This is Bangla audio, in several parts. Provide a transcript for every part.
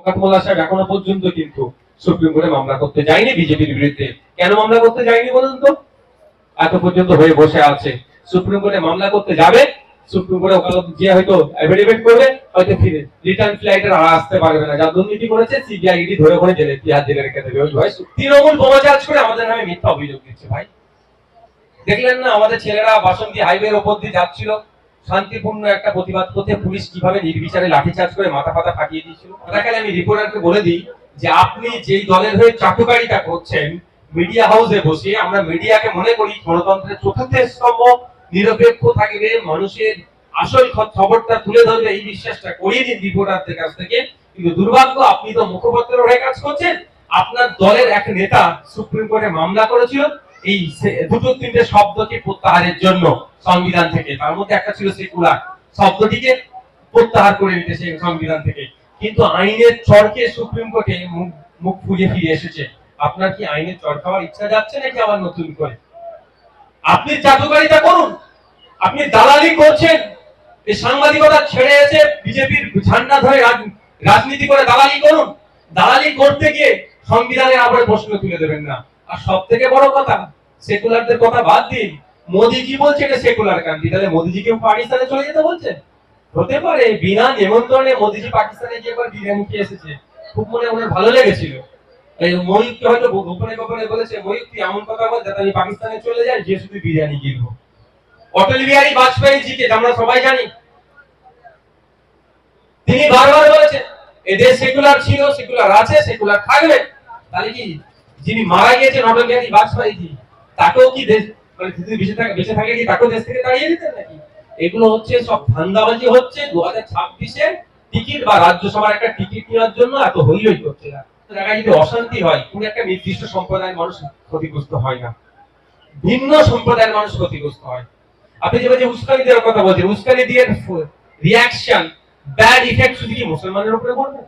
মোল্লা সাহেব এখনো পর্যন্ত কিন্তু সুপ্রিম কোর্টে মামলা করতে যায়নি বিজেপির বিরুদ্ধে। কেন মামলা করতে যায়নি বলুন তো? এত পর্যন্ত হয়ে বসে আছে। সুপ্রিম কোর্টে মামলা করতে যাবে, সুপ্রিম কোর্টে ওকালত যে হয়তো এফিডেভিট করবে, হয়তো ফিরে রিটার্ন ফ্লাইটের আর আসতে পারবে না। যা দুর্নীতি করেছে সিবিআই ইডি ধরে করে জেলে জেলে রেখে দেবে। ওই ভয় তৃণমূল বোমা চার্জ করে আমাদের নামে মিথ্যা অভিযোগ দিচ্ছে। ভাই দেখলেন না আমাদের ছেলেরা বাসন্তী হাইওয়ের ওপর দিয়ে যাচ্ছিল, শান্তিপূর্ণ একটা প্রতিবাদ করতে পুলিশ কিভাবে নির্বিচারে লাঠিচার্জ করে মাথা ফাতা ফাটিয়ে দিয়েছিল। ওটাকে আমি রিপোর্টারকে বলে দিই যে আপনি যেই দলের হয়ে চাটুকারিতা করছেন মিডিয়া হাউসে বসে, আমরা মিডিয়াকে মনে করি গণতন্ত্রের চতুর্থ স্তম্ভ, নিরপেক্ষ থাকবে, মানুষের আসল খবরটা তুলে ধরবে, এই বিশ্বাসটা করিয়ে দিন রিপোর্টারদের কাছ থেকে। কিন্তু দুর্ভাগ্য আপনি তো মুখপত্র হয়ে কাজ করছেন। আপনার দলের এক নেতা সুপ্রিম কোর্টে মামলা করেছিল এই দুটো তিনটে শব্দকে প্রত্যাহারের জন্য সংবিধান থেকে। তার মধ্যে একটা ছিল সেকুলার, শব্দটিকে প্রত্যাহার করে নিতে সেই সংবিধান থেকে। কিন্তু আইনের চরকে সুপ্রিম কোর্টে মুখ ফুজে ফিরে এসেছে। আপনার কি আইনের চর খাওয়ার ইচ্ছা যাচ্ছে নাকি আবার নতুন করে? আপনি চাটুকারিতা করুন, আপনি দালালি করছেন। এই সাংবাদিকতা ছেড়ে এসে বিজেপির ঝান্ডা ধরে রাজনীতি করে দালালি করুন। দালালি করতে গিয়ে সংবিধানের আবার প্রশ্ন তুলে দেবেন না। আর সব থেকে বড় কথা, সেকুলারদের কথা বাদ দিন, মোদিজি বলছে এটা সেকুলার কান্ট্রি, তাহলে মোদিজিকে পাকিস্তানে চলে যেতে বলছে? হতে পারে বিনা নিমন্ত্রণে মোদিজি পাকিস্তানে গিয়ে একবার বিরিয়ানি খেয়ে এসেছে, খুব মনে ওনার ভালো লেগেছিল। এই ময়ূরকে হয়তো গোপনে গোপনে বলেছে, ময়ূর তুই এমন কথা বল যাতে আমি পাকিস্তানে চলে যাই, যে শুধু বিরিয়ানি কিনবো। অটল বিহারী বাজপেয়ী জিকে আমরা সবাই জানি, তিনি বারবার বলেছেন এদেশ সেকুলার ছিল, সেকুলার আছে, সেকুলার থাকবে। তাহলে কি যিনি মারা গিয়েছেন অটল বিহারী বাজপেয়ী জি, তাকেও কি দেশ মানে বেঁচে থাকে কি তাকেও দেশ থেকে তাড়িয়ে দিতেন নাকি? এগুলো হচ্ছে সব ধান্দাবাজি হচ্ছে। 2026-এ টিকিট বা রাজ্যসভার একটা টিকিট নেওয়ার জন্য এত হইহই করছে না। জায়গায় যদি অশান্তি হয়, কোন একটা নির্দিষ্ট সম্প্রদায়ের মানুষ ক্ষতিগ্রস্ত হয় না, ভিন্ন সম্প্রদায়ের মানুষ ক্ষতিগ্রস্ত হয়। আপনি যে উস্কানি দেওয়ার কথা বলছেন, উস্কানি দিয়ে রিয়াকশন ব্যাড ইফেক্ট শুধু কি মুসলমানের উপরে পড়বে?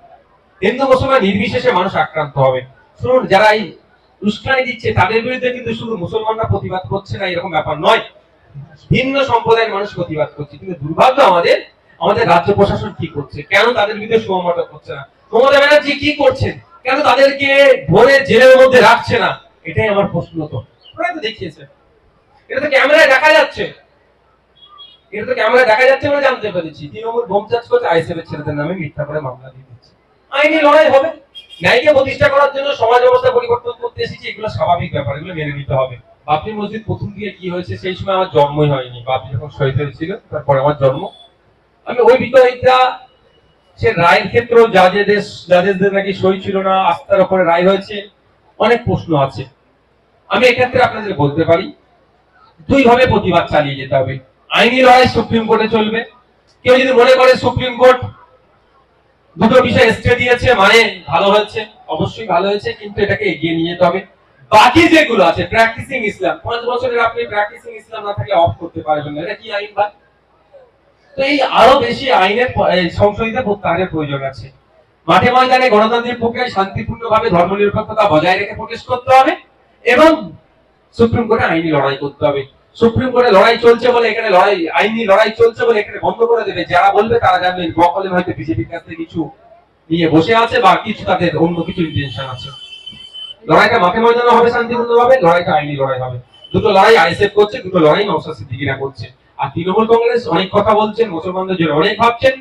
হিন্দু মুসলমান নির্বিশেষে মানুষ আক্রান্ত হবে। শুনুন, যারা এই উস্কানি দিচ্ছে তাদের বিরুদ্ধে কিন্তু শুধু মুসলমানরা প্রতিবাদ করছে না এরকম ব্যাপার নয়, ভিন্ন সম্প্রদায়ের মানুষ প্রতিবাদ করছে। কিন্তু দুর্ভাগ্য আমাদের রাজ্য প্রশাসন কি করছে, কেন তাদের বিরুদ্ধে সমমত করছে না? মমতা ব্যানার্জি কি করছেন, কেন তাদেরকে ধরে জেলের মধ্যে রাখছে না? এটাই আমার প্রশ্ন। তো ওরা তো দেখিয়েছে, এটা তো ক্যামেরায় দেখা যাচ্ছে, এটা তো ক্যামেরায় দেখা যাচ্ছে বলে জানতে পেরেছি। তৃণমূল বোম চার্জ করছে, আইএসএফ এর ছেলেদের নামে মিথ্যা করে মামলা দিয়ে দিচ্ছে। আইনি লড়াই হবে, ন্যায়কে প্রতিষ্ঠা করার জন্য সমাজ ব্যবস্থা পরিবর্তন করতে এসেছি, এগুলো স্বাভাবিক ব্যাপার, এগুলো মেনে নিতে হবে। বাবরি মসজিদ প্রথম দিকে কি হয়েছে, সেই সময় আমার জন্মই হয়নি, বাবরি যখন শহীদ হয়েছিল তারপরে আমার জন্ম। আমি ওই বিতর্কটা সে রায়ের ক্ষেত্রে জাজেসদের নাকি সই ছিল না, আস্থার উপরে রায় হয়েছে, অনেক প্রশ্ন আছে। আমি এক্ষেত্রে আপনাদের বলতে পারি দুই ভাবে প্রতিবাদ চালিয়ে যেতে হবে। আইনি লড়াই সুপ্রিম কোর্টে চলবে। কেউ যদি মনে করে সুপ্রিম কোর্ট দুটো বিষয় স্টে দিয়েছে মানে ভালো হয়েছে, অবশ্যই ভালো হয়েছে, কিন্তু এটাকে এগিয়ে নিয়ে যেতে হবে। বাকি যেগুলো আছে প্র্যাকটিসিং ইসলাম, 5 বছরের আপনি প্র্যাকটিসিং ইসলাম না থাকলে অফ করতে পারবেন না, এটা কি আইন? বা তো এই আরো বেশি আইনের সংশোধিত প্রত্যাহারের প্রয়োজন আছে। মাঠে ময়দানে গণতান্ত্রিক প্রক্রিয়ায় শান্তিপূর্ণভাবে ধর্মনিরপেক্ষতা বজায় রেখে প্রোটেস্ট করতে হবে এবং সুপ্রিম কোর্টে আইনি লড়াই করতে হবে। সুপ্রিম কোর্টে লড়াই চলছে বলে এখানে আইনি লড়াই চলছে বলে এখানে বন্ধ করে দেবে, যারা বলবে তারা জানবেন বকলে হয়তো বিজেপির কাছে কিছু নিয়ে বসে আছে বা কিছু তাদের অন্য কিছু ইন্টেনশন আছে। লড়াইটা মাঠে ময়দানে হবে শান্তিপূর্ণভাবে, লড়াইটা আইনি লড়াই হবে। দুটো লড়াই আইএসএফ করছে, দুটো লড়াই নওশাদ সিদ্দিকীরা করছে। আর তৃণমূল কংগ্রেস অনেক কথা বলছেন, মুসলমানদের জন্য অনেক ভাবছেন,